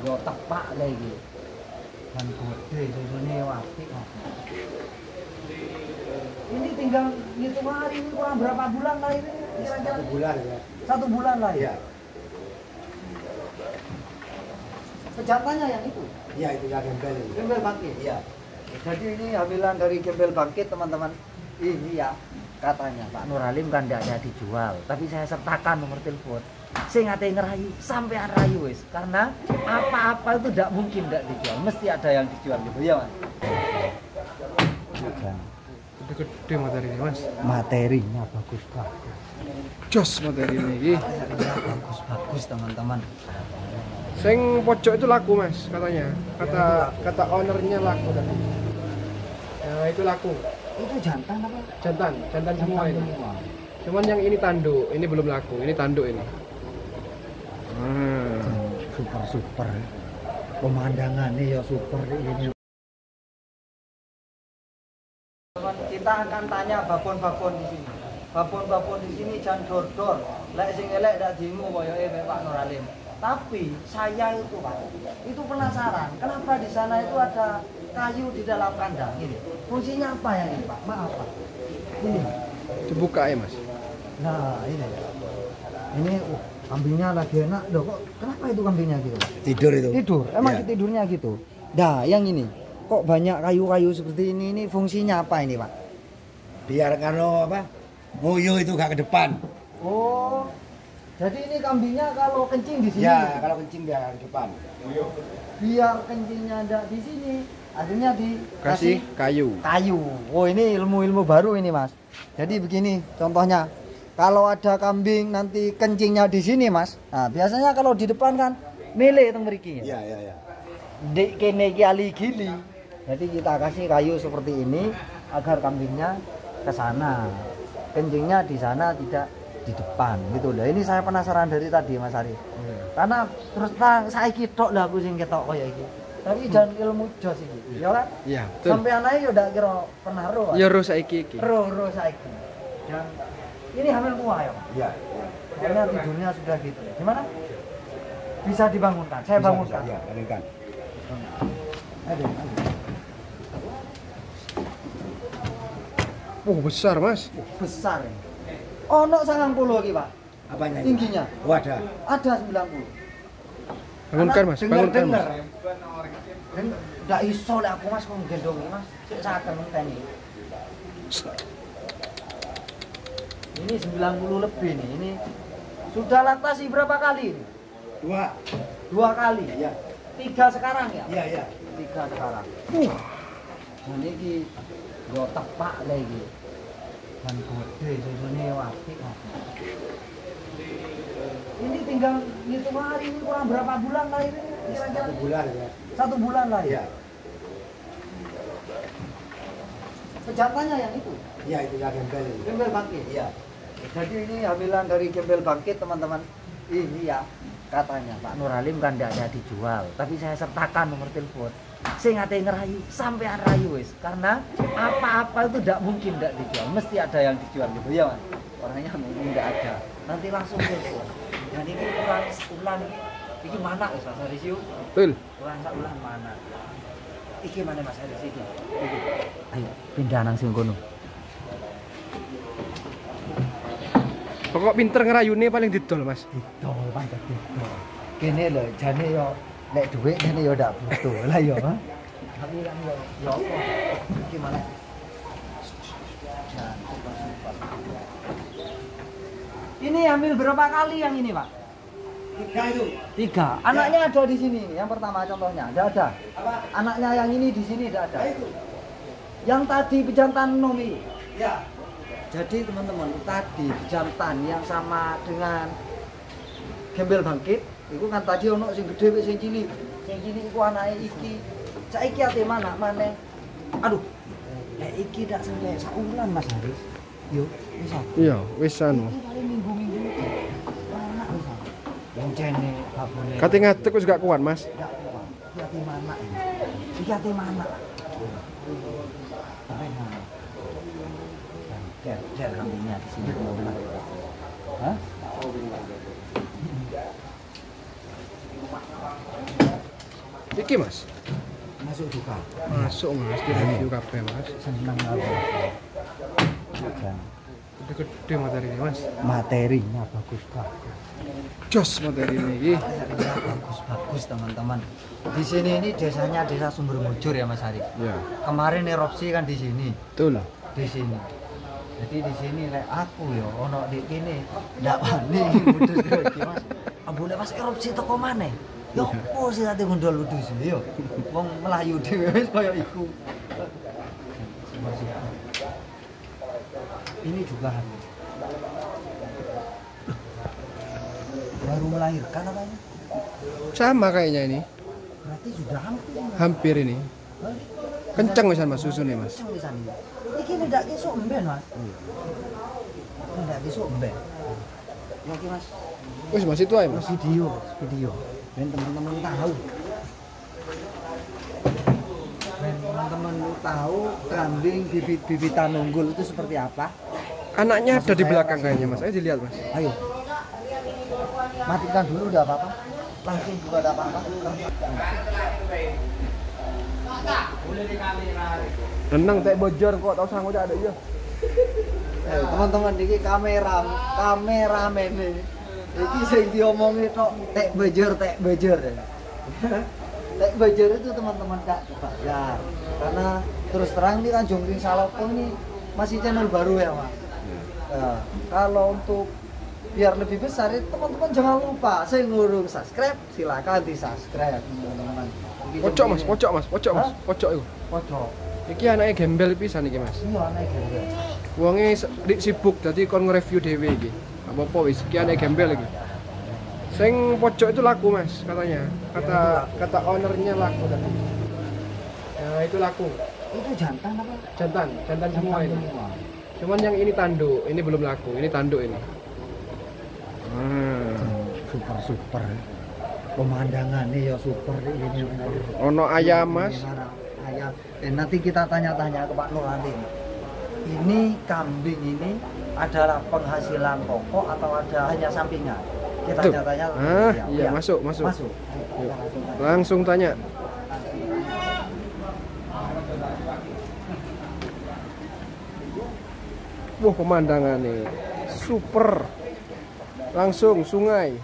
yo tepak lagi. Dan gede susune apik. Ini tinggal ngitung hari ini kurang berapa bulan lah ini kira-kira? 1 bulan ya. 1 bulan lah ya. Iya. Pejantannya yang itu. Iya, itu ya gembel. Gembel bangkit. Iya. Jadi ini hamilan dari gembel bangkit teman-teman. Ini ya katanya Pak Nur Halim kan tidak ada dijual, tapi saya sertakan nomor telepon. Saya ngate ngerayu sampean rayu wis, karena apa-apa itu tidak mungkin tidak dijual, mesti ada yang dijual gitu ya Mas. Gede materi ini Mas. Materinya bagus. Jos materi ini. Bagus teman-teman. Sing pojok itu laku Mas katanya. Kata ownernya laku tadi. Ya itu laku. Itu jantan apa? Jantan semua ini. Cuman yang ini tanduk, ini belum laku. Ini tanduk ini. Super. Pemandangannya ya super ini. Kita akan tanya babon-babon di sini. Babon-babon di sini jangan dor-dor. Lek sing elek ndak dimu koyoke Pak Nur Halim. Tapi saya itu Pak, itu penasaran. Kenapa di sana itu ada kayu di dalam kandang ini? Fungsinya apa ya ini Pak? Maaf Pak. Ini. Dibuka ya Mas. Nah ini. Ini kambingnya lagi enak. Loh kok kenapa itu kambingnya gitu Pak? Tidur itu. Tidur. Emang Ya. tidurnya gitu. Nah yang ini. Kok banyak kayu-kayu seperti ini fungsinya apa ini Pak? Biar kalau apa? Nguyuh itu gak ke depan. Oh, jadi ini kambingnya kalau kencing di sini. Ya, kalau kencing biar ke depan. Biar kencingnya ada di sini, akhirnya Kasih kayu. kayu. Oh, ini ilmu-ilmu baru ini, Mas. Jadi begini contohnya. Kalau ada kambing nanti kencingnya di sini, Mas. Nah, biasanya kalau di depan kan mele teng mriki. Iya, iya, iya. Dek kene iki ali gili. Jadi kita kasih kayu seperti ini agar kambingnya ke sana. Kencingnya di sana tidak di depan gitu loh. Ini saya penasaran dari tadi Mas Ari. Karena terus terang saiki tok lah aku sing ketok kaya iki. Tapi jangan ilmu jos iki, ya kan? Iya, betul. Sampean ae yo ndak kira pernah ro. Ya ro saiki iki. Ro saiki. Dan ini hamil kuah ya. Iya. Karena tidurnya sudah gitu. Gimana? Bisa dibangunkan. Saya bangunkan. Iya, bangunkan. Aduh. Oh, besar, Mas. Besar ini. Ono 90 iki, Pak. Apanya? Tingginya. Oh, ada. Ada 90. Bangunkan, Mas. Bangunkan, Mas. Nggak iso lah aku Mas kok gendong Mas. Sik saken teni. Ini 90 lebih nih. Ini sudah laktasi berapa kali ini? 2. 2 kali. Iya. 3 sekarang ya? Iya, iya. 3 sekarang. Dan ini yo tepak lagi. Dan gede susune apik. Ini tinggal ngitung hari ini kurang berapa bulan lah ini kira-kira? 1 bulan ya. 1 bulan lah ya. Iya. Pejantannya yang itu. Iya, itu ya gembel. Gembel bangkit. Iya. Jadi ini hamilan dari gembel bangkit teman-teman. Ini ya katanya Pak Nur Halim kan tidak ada dijual, tapi saya sertakan nomor telepon. Saya ngate ngerayu sampean rayu wis, karena apa-apa itu tidak mungkin tidak dijual, mesti ada yang dijual gitu ya Mas. Orangnya mungkin tidak ada. Nanti langsung telepon. Dan ini kurang ulang. Iki mana wis Mas Haris yuk? Betul. Kurang sak ulang mana? Iki mana Mas Haris iki? Iki. Ayo pindah nang sing kono. Pokok pinter ngerayune paling didol, Mas. Didol pancet didol. Kene lho jane yo nek dhuwit kene yo ndak butuh lah yo. Tapi kan yo apa? Iki mana? Ini hamil berapa kali yang ini, Pak? 3 itu. 3. Anaknya ada di sini. Yang pertama contohnya, enggak ada. Apa? Anaknya yang ini di sini enggak ada. Itu. Yang tadi pejantan nomi. Ya. Jadi teman-teman, tadi jantan yang sama dengan gembel bangkit, itu kan tadi ono sing gede wis sing cilik. Sing cilik iku anake iki. Saiki ate mana maneh. Aduh. Nek iki dak sampai saulan Mas Haris. Yo, wis ah. Iya, wis anu. Iki paling minggu-minggu iki. Anak wis ah. Wong cene babone. Kate ngadeg wis gak kuat, Mas. Gak kuat. Iki ate mana ini. Iki ate mana. Ker kambingnya di sini. Hah? Iki Mas. Masuk juga. Masuk Mas, di review kabeh Mas. Seneng aku. Gede materi ini Mas. Materinya bagus banget. Jos materi ini. Bagus teman-teman. Di sini ini desanya desa Sumber Mujur ya Mas Ari. Ya. Kemarin erupsi kan di sini. Betul. Di sini. Jadi di sini lek aku yo ono di kene ndak wani mudhus iki Mas. Ambune Mas erupsi teko maneh. Yo opo sih ate gondol ludus yo. Wong melayu dhewe wis koyo iku. Ini juga baru melahirkan apa ini? Sama kayaknya ini. Berarti sudah hampir. Hampir ini. Kenceng wisan Mas susunnya Mas. Kenceng wisan iki. Iki ndak kesuk emben Mas. Ndak kesuk emben. Ya iki Mas. Wis Mas itu aja Mas. Video. Ben teman-teman tahu. Ben teman-teman tahu kambing bibit-bibitan unggul itu seperti apa? Anaknya ada di belakang kayaknya Mas. Ayo dilihat Mas. Ayo. Matikan dulu udah apa-apa. Langsung juga ada apa-apa. Renang tek bojor kok tahu sanggup ada iya. Teman-teman iki kameramen iki. Iki sing diomongi tok tek bojor. Tek bojor itu teman-teman Kak Bajar. Karena terus terang ini kan Jongkring Salopo ini masih channel baru ya, Mas. Nah, kalau untuk biar lebih besar itu teman-teman jangan lupa saya ngurung subscribe, silakan di subscribe teman-teman. Pojok Mas. Pojok itu. Pojok. Iki anaknya gembel pisan iki Mas. Iya anaknya gembel. Wonge sibuk dadi kon nge-review dhewe iki. Apa-apa wis iki anaknya gembel iki. Sing pojok itu laku Mas katanya. Kata ownernya laku tadi. Ya itu laku. Itu jantan apa? Jantan semua ini. Cuman yang ini tanduk, ini belum laku. Ini tanduk ini. Super. Pemandangannya ya super ini. Ono ayam Mas. Ayam. Nanti kita tanya-tanya ke Pak Nurali. Ini kambing ini adalah penghasilan pokok atau ada hanya sampingan? Kita tanya-tanya. Iya, masuk. Ayo, Langsung tanya. Wah, pemandangan nih super. Langsung sungai.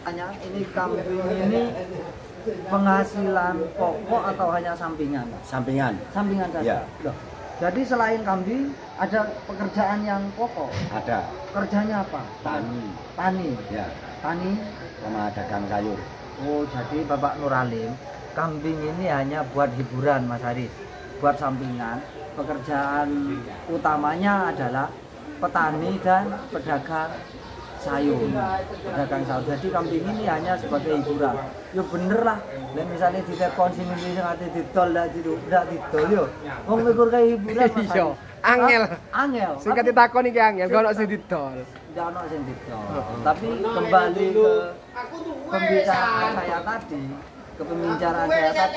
Tanya, ini kambing ini penghasilan pokok atau hanya sampingan? Sampingan. Sampingan saja. Ya. Loh, jadi selain kambing ada pekerjaan yang pokok? Ada. Kerjanya apa? Tani. Ya. Tani Sama dagang sayur. Oh, jadi Bapak Nuralim, kambing ini hanya buat hiburan Mas Haris, buat sampingan. Pekerjaan utamanya adalah petani dan pedagang sayur. Jadi kambing ini hanya sebagai hiburan. Yo bener lah. Nek misalnya di telepon sing iki sing ate ditol ndak ditol yo. Wong mikir kayak hiburan Mas Iya, Haris. angel. Sing kate takon iki angel, kok ono sing didol. Tidak ono sing ditol. Tapi kembali ke pembicaraan saya tadi,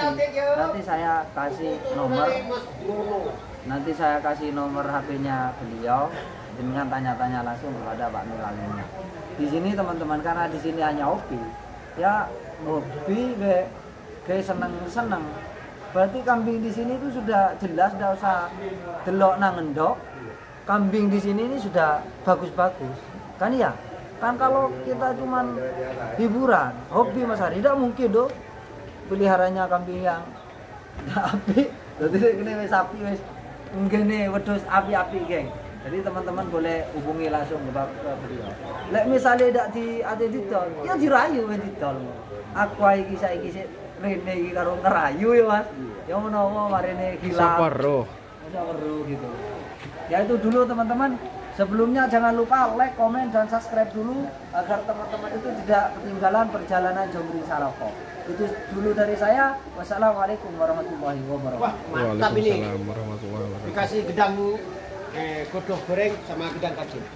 nanti saya kasih nomor HP-nya beliau, dengan tanya-tanya langsung kepada Pak Nuralimnya. Di sini teman-teman, karena di sini hanya hobi, ya hobi kayak seneng. Berarti kambing di sini itu sudah jelas, tidak usah delok nang endok. Kambing di sini ini sudah bagus-bagus, kan ya? Kan kalau kita cuman hiburan, hobi Mas Hari, tidak mungkin dong peliharanya kambing yang api. Jadi ini sapi wis ngene wedhus api-api geng. Jadi teman-teman boleh hubungi langsung ke beliau. Lek misalnya ndak di ate didol, ya dirayu wis didol. Aku iki saiki sik rene iki karo ngerayu ya Mas. Ya menawa marene gila. Sabar gitu. Ya itu dulu teman-teman. Sebelumnya jangan lupa like, komen, dan subscribe dulu agar teman-teman itu tidak ketinggalan perjalanan Jongkring Salopo. Itu dulu dari saya. Wassalamualaikum warahmatullahi wabarakatuh. Mantap ini. Warahmatullahi wabarakatuh. Dikasih gedang godok goreng sama gedang kacil.